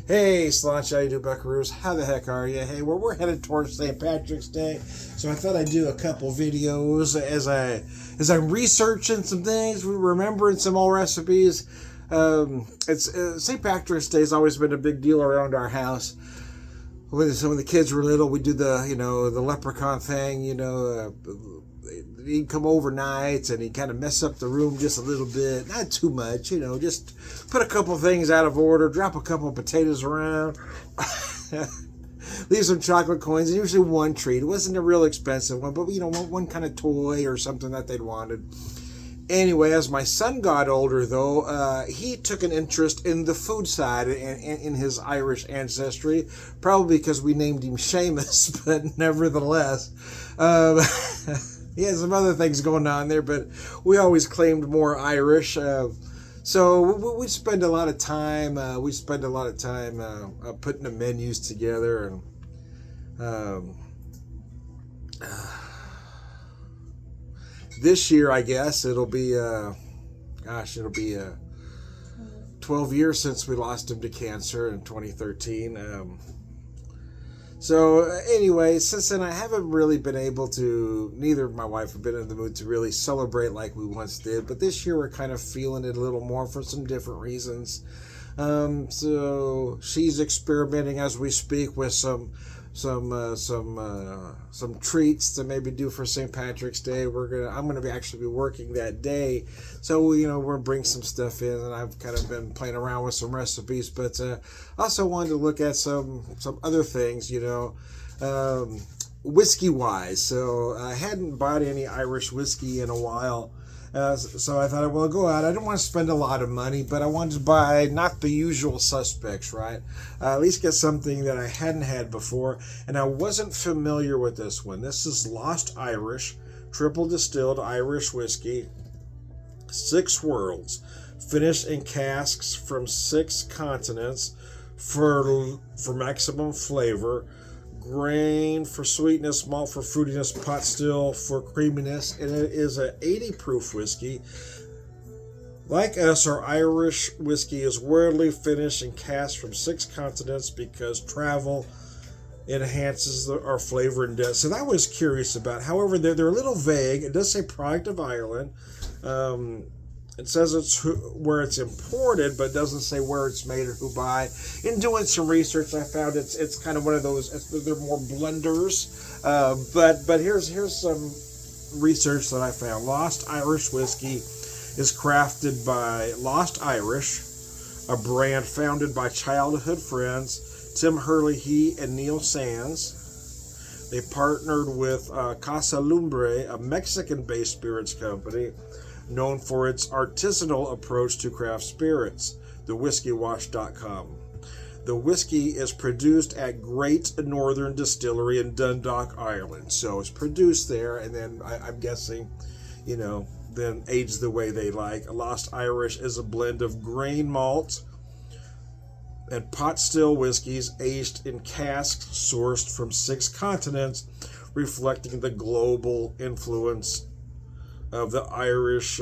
Hey, Slaunch, how you do, buckaroos? How the heck are you? Hey, we're headed towards St. Patrick's Day, so I thought I'd do a couple videos as I'm researching some things, remembering some old recipes. It's St. Patrick's Day has always been a big deal around our house. When some of the kids were little, we do the leprechaun thing. He'd come overnight and he'd kind of mess up the room just a little bit, not too much, just put a couple things out of order, drop a couple of potatoes around, leave some chocolate coins, and usually one treat. It wasn't a real expensive one, but one kind of toy or something that they'd wanted. Anyway, as my son got older, though, he took an interest in the food side and in his Irish ancestry, probably because we named him Seamus, but nevertheless. He had some other things going on there, but we always claimed more Irish. So we spend a lot of time. Putting the menus together, and this year, I guess it'll be 12 years since we lost him to cancer in 2013. So anyway, since then I haven't really been able to, neither of my wife have been in the mood to really celebrate like we once did, but this year we're kind of feeling it a little more for some different reasons. So she's experimenting as we speak with some treats to maybe do for St. Patrick's Day. I'm gonna actually be working that day, so we're gonna bring some stuff in, and I've kind of been playing around with some recipes, but also wanted to look at some other things, whiskey wise. So I hadn't bought any Irish whiskey in a while. So I thought, well, go out. I didn't want to spend a lot of money, but I wanted to buy not the usual suspects, right? At least get something that I hadn't had before, and I wasn't familiar with this one. This is Lost Irish, triple distilled Irish whiskey, 6 worlds, finished in casks from 6 continents for maximum flavor. Grain for sweetness, malt for fruitiness, pot still for creaminess, and it is an 80 proof whiskey. Like us, our Irish whiskey is worldly finished and cast from 6 continents because travel enhances our flavor and depth. So that I was curious about. However, they're a little vague. It does say product of Ireland. It says it's where it's imported, but doesn't say where it's made or who by. In doing some research, I found it's kind of one of those. They're more blenders. But here's some research that I found. Lost Irish whiskey is crafted by Lost Irish, a brand founded by childhood friends Tim Hurley and Neil Sands. They partnered with Casa Lumbre, a Mexican-based spirits company known for its artisanal approach to craft spirits, thewhiskeywash.com. The whiskey is produced at Great Northern Distillery in Dundalk, Ireland. So it's produced there, and then I'm guessing, then aged the way they like. Lost Irish is a blend of grain malt and pot still whiskeys aged in casks sourced from 6 continents, reflecting the global influence of the Irish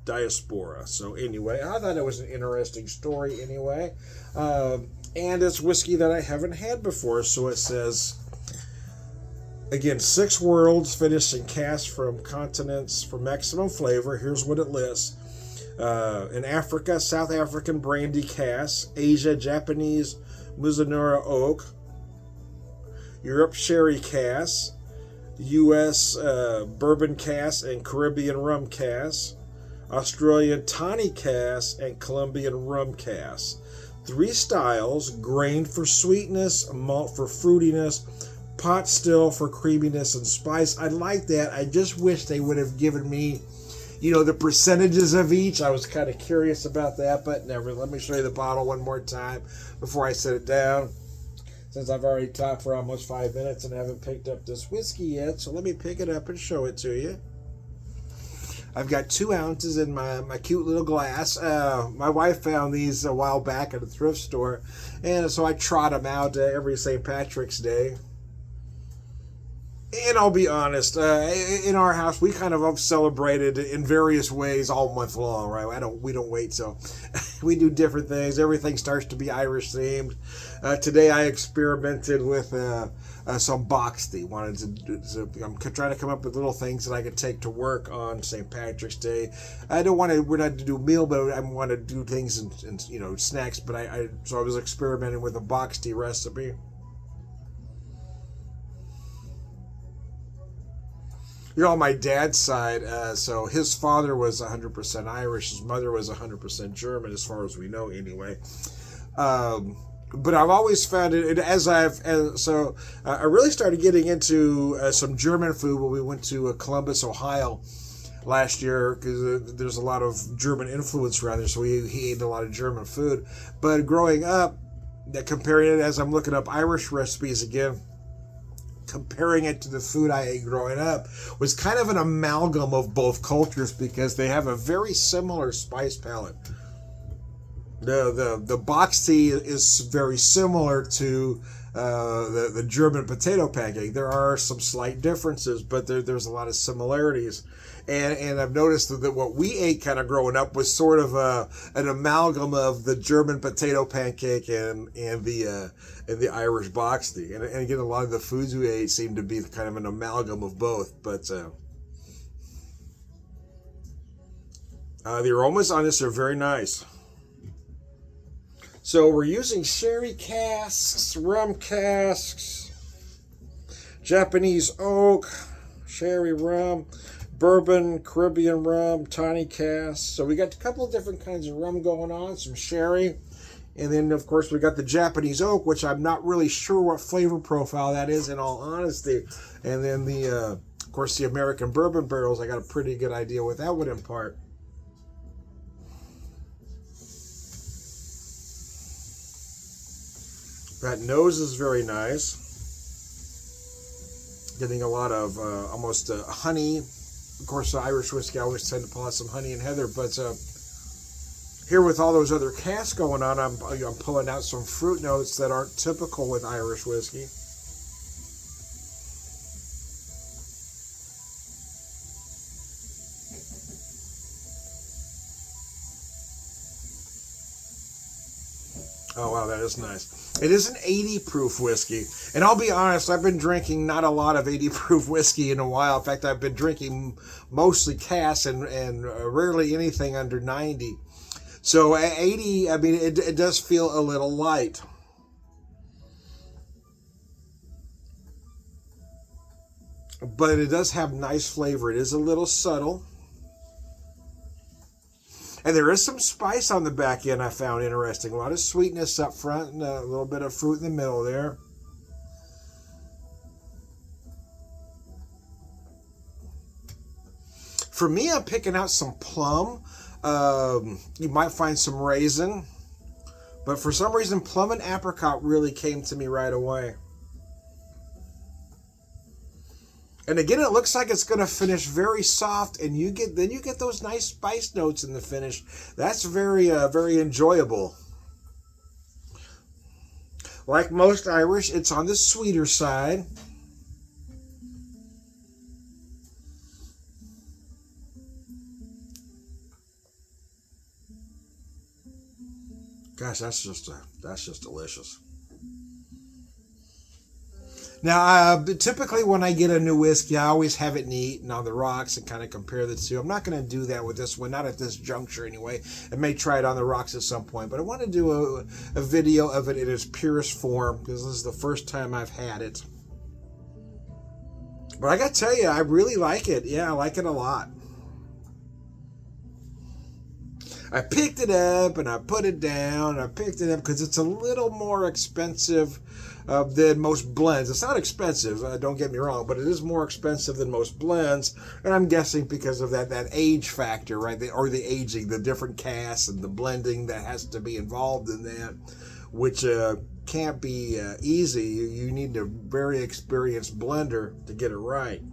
diaspora. So anyway, I thought it was an interesting story anyway. And it's whiskey that I haven't had before. So it says, again, 6 worlds finished in casks from continents for maximum flavor. Here's what it lists. In Africa, South African brandy casks. Asia, Japanese Mizunara oak. Europe, sherry casks. U.S. bourbon casks and Caribbean rum casks, Australian tawny casks, and Colombian rum casks. 3 styles: grain for sweetness, malt for fruitiness, pot still for creaminess and spice. I like that. I just wish they would have given me, the percentages of each. I was kind of curious about that, but never. Let me show you the bottle one more time before I set it down, since I've already talked for almost 5 minutes and haven't picked up this whiskey yet. So let me pick it up and show it to you. I've got 2 ounces in my cute little glass. My wife found these a while back at a thrift store, and so I trot them out every St. Patrick's Day. And I'll be honest, in our house, we kind of celebrated in various ways all month long, right? We don't wait, so we do different things. Everything starts to be Irish themed. Today, I experimented with some box tea. I'm trying to come up with little things that I could take to work on St. Patrick's Day. I don't want to. We're not to do a meal, but I want to do things and snacks. But so I was experimenting with a box tea recipe. On my dad's side, so his father was 100% Irish, his mother was 100% German, as far as we know, anyway. But I've always found I really started getting into some German food when we went to Columbus, Ohio last year, because there's a lot of German influence around there, so he ate a lot of German food. But growing up, comparing it as I'm looking up Irish recipes again, comparing it to the food I ate growing up, was kind of an amalgam of both cultures because they have a very similar spice palette. The box tea is very similar to the German potato pancake. There are some slight differences, but there's a lot of similarities. And I've noticed that what we ate kind of growing up was sort of an amalgam of the German potato pancake and the Irish box tea. And again, a lot of the foods we ate seemed to be kind of an amalgam of both. But the aromas on this are very nice. So we're using sherry casks, rum casks, Japanese oak, sherry rum, bourbon, Caribbean rum, tiny casks. So we got a couple of different kinds of rum going on, some sherry. And then, of course, we got the Japanese oak, which I'm not really sure what flavor profile that is, in all honesty. And then, of course, the American bourbon barrels, I got a pretty good idea what that would impart. That nose is very nice. Getting a lot of almost honey. Of course, the Irish whiskey, I always tend to pull out some honey and heather, but here with all those other casks going on, I'm pulling out some fruit notes that aren't typical with Irish whiskey. Oh, wow, that is nice. It is an 80 proof whiskey. And I'll be honest, I've been drinking not a lot of 80 proof whiskey in a while. In fact, I've been drinking mostly casks and rarely anything under 90. So at 80, I mean, it does feel a little light. But it does have nice flavor. It is a little subtle. And there is some spice on the back end I found interesting. A lot of sweetness up front and a little bit of fruit in the middle there. For me, I'm picking out some plum. You might find some raisin. But for some reason, plum and apricot really came to me right away. And again, it looks like it's going to finish very soft, and you get those nice spice notes in the finish. That's very very enjoyable. Like most Irish, it's on the sweeter side. Gosh, that's just delicious. Now, typically when I get a new whiskey, I always have it neat and on the rocks and kind of compare the two. I'm not going to do that with this one, not at this juncture anyway. I may try it on the rocks at some point, but I want to do a video of it in its purest form because this is the first time I've had it. But I got to tell you, I really like it. Yeah, I like it a lot. I picked it up and I put it down. I picked it up because it's a little more expensive than most blends. It's not expensive, don't get me wrong, but it is more expensive than most blends. And I'm guessing because of that age factor, right? Or the aging, the different casks and the blending that has to be involved in that, which can't be easy. You need a very experienced blender to get it right.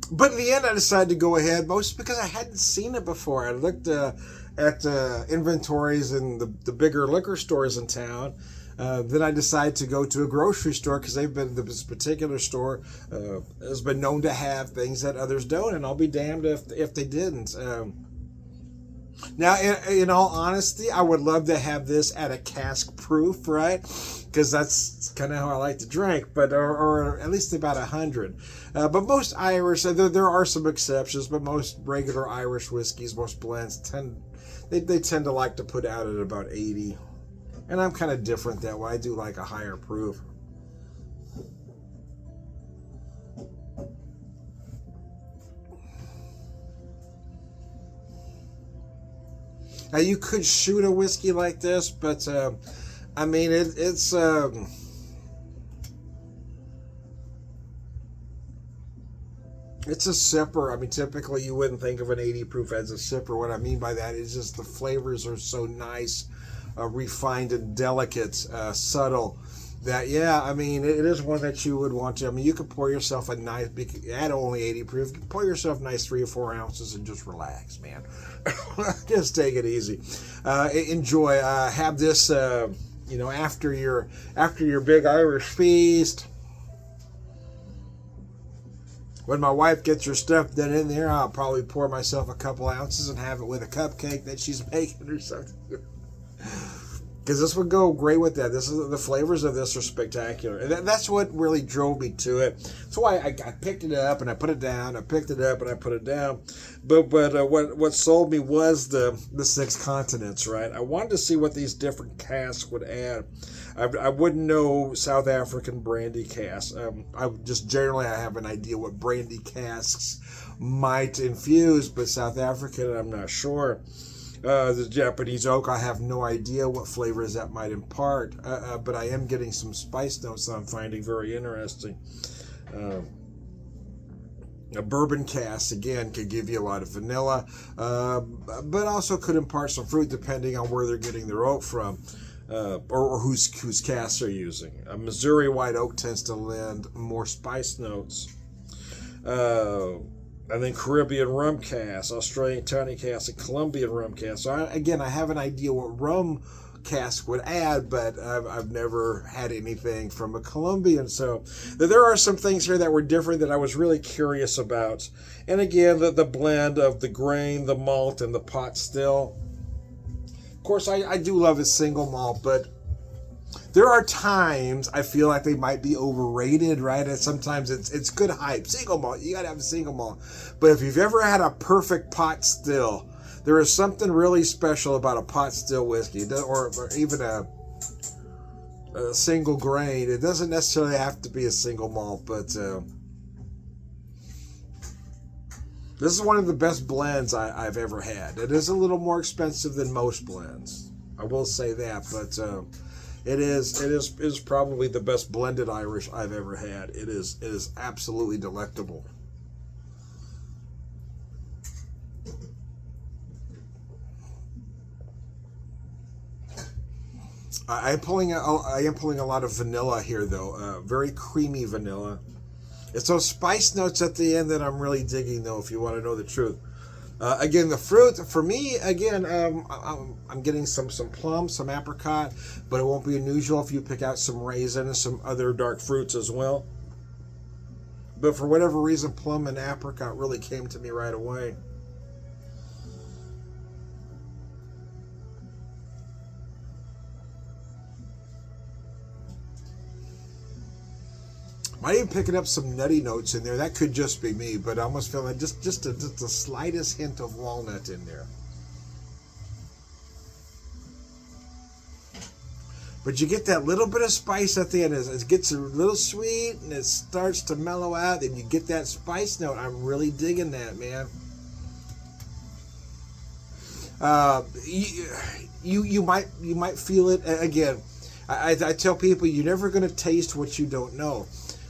But in the end, I decided to go ahead, mostly because I hadn't seen it before. I looked at inventories in the bigger liquor stores in town. Then I decide to go to a grocery store because this particular store has been known to have things that others don't, and I'll be damned if they didn't. Now, in all honesty, I would love to have this at a cask proof, right? Because that's kind of how I like to drink, but or at least about 100. But most Irish, there are some exceptions, but most regular Irish whiskeys, most blends they tend to like to put out at about 80. And I'm kind of different that way. I do like a higher proof. Now you could shoot a whiskey like this, but I mean it's a sipper. I mean, typically you wouldn't think of an 80 proof as a sipper. What I mean by that is just the flavors are so nice, refined and delicate, subtle. That, yeah, I mean, it is one that you would want to. I mean, you could pour yourself a nice, at only 80 proof, you pour yourself nice 3 or 4 ounces and just relax, man. Just take it easy. Enjoy. Have this, after your big Irish feast. When my wife gets her stuff done in there, I'll probably pour myself a couple ounces and have it with a cupcake that she's making or something. Because this would go great with that. The flavors of this are spectacular. And that's what really drove me to it. That's why I picked it up and I put it down. I picked it up and I put it down. But what sold me was the 6 continents, right? I wanted to see what these different casks would add. I wouldn't know South African brandy casks. I have an idea what brandy casks might infuse, but South African, I'm not sure. The Japanese oak, I have no idea what flavors that might impart, but I am getting some spice notes that I'm finding very interesting. A bourbon cask, again, could give you a lot of vanilla, but also could impart some fruit depending on where they're getting their oak from, or whose casks they're using. A Missouri white oak tends to lend more spice notes. And then Caribbean rum cask, Australian tawny cask, and Colombian rum cask. So I have an idea what rum cask would add, but I've never had anything from a Colombian. So there are some things here that were different that I was really curious about. And again, the blend of the grain, the malt, and the pot still. Of course, I do love a single malt, but there are times I feel like they might be overrated, right? And sometimes it's good hype. Single malt, you gotta have a single malt. But if you've ever had a perfect pot still, there is something really special about a pot still whiskey, or even a single grain. It doesn't necessarily have to be a single malt, but this is one of the best blends I've ever had. It is a little more expensive than most blends, I will say that, but it is probably the best blended Irish I've ever had. It is absolutely delectable. I am pulling a lot of vanilla here, though. Very creamy vanilla. It's those spice notes at the end that I'm really digging, though, if you want to know the truth. Again, the fruit, for me, again, I'm getting some plum, some apricot, but it won't be unusual if you pick out some raisin and some other dark fruits as well. But for whatever reason, plum and apricot really came to me right away. Might even picking up some nutty notes in there. That could just be me, but I almost feel like just the slightest hint of walnut in there. But you get that little bit of spice at the end. It gets a little sweet and it starts to mellow out, and you get that spice note. I'm really digging that, man. You might feel it again. I tell people you're never going to taste what you don't know.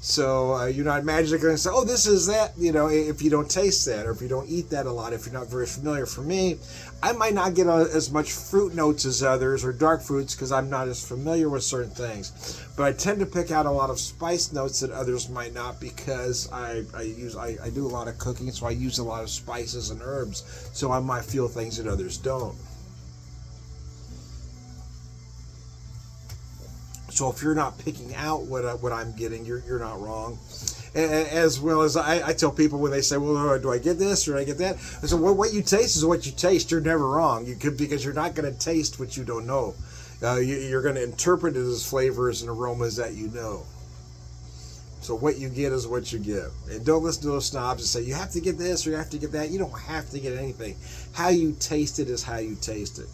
So you're not magically going to say, oh, this is that, if you don't taste that or if you don't eat that a lot, if you're not very familiar. For me, I might not get as much fruit notes as others or dark fruits because I'm not as familiar with certain things. But I tend to pick out a lot of spice notes that others might not because I do a lot of cooking, so I use a lot of spices and herbs. So I might feel things that others don't. So if you're not picking out what I'm getting, you're not wrong. As well as I tell people when they say, well, do I get this or do I get that? I say, well, what you taste is what you taste. You're never wrong. Because you're not going to taste what you don't know. You're going to interpret it as flavors and aromas that you know. So what you get is what you get. And don't listen to those snobs and say, you have to get this or you have to get that. You don't have to get anything. How you taste it is how you taste it.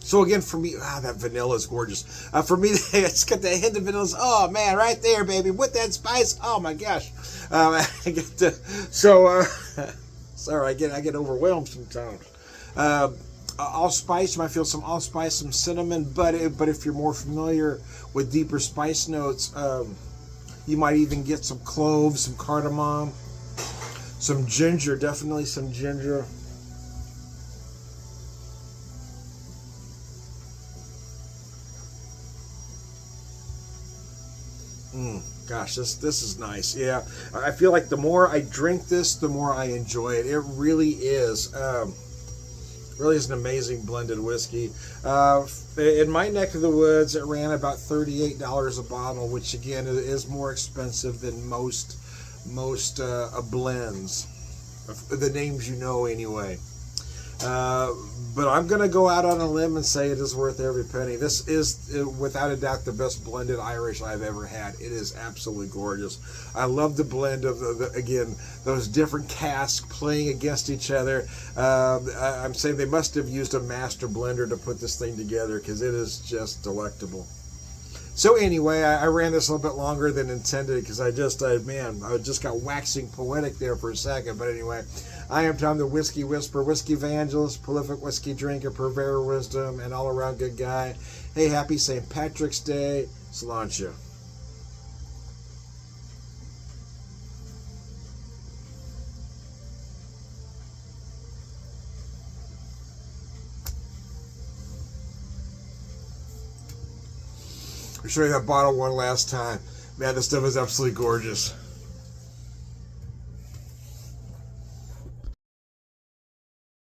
So again, for me, that vanilla is gorgeous. For me, it's got the hint of vanilla. Oh man, right there, baby, with that spice. Oh my gosh, I get to, sorry, I get overwhelmed sometimes. Allspice, you might feel some allspice, some cinnamon, but if you're more familiar with deeper spice notes, you might even get some cloves, some cardamom, some ginger, definitely some ginger. Gosh, this is nice. Yeah, I feel like the more I drink this, the more I enjoy it. It really is. Really is an amazing blended whiskey. In my neck of the woods, it ran about $38 a bottle, which again is more expensive than most blends, the names you know anyway. But I'm going to go out on a limb and say it is worth every penny. This is, without a doubt, the best blended Irish I've ever had. It is absolutely gorgeous. I love the blend of, again, those different casks playing against each other. I'm saying they must have used a master blender to put this thing together because it is just delectable. So anyway, I ran this a little bit longer than intended because I just got waxing poetic there for a second. But anyway, I am Tom, the Whiskey Whisperer, Whiskey Evangelist, prolific whiskey drinker, purveyor of wisdom, and all-around good guy. Hey, happy St. Patrick's Day. Sláinte. I'll show you that bottle one last time. Man, this stuff is absolutely gorgeous.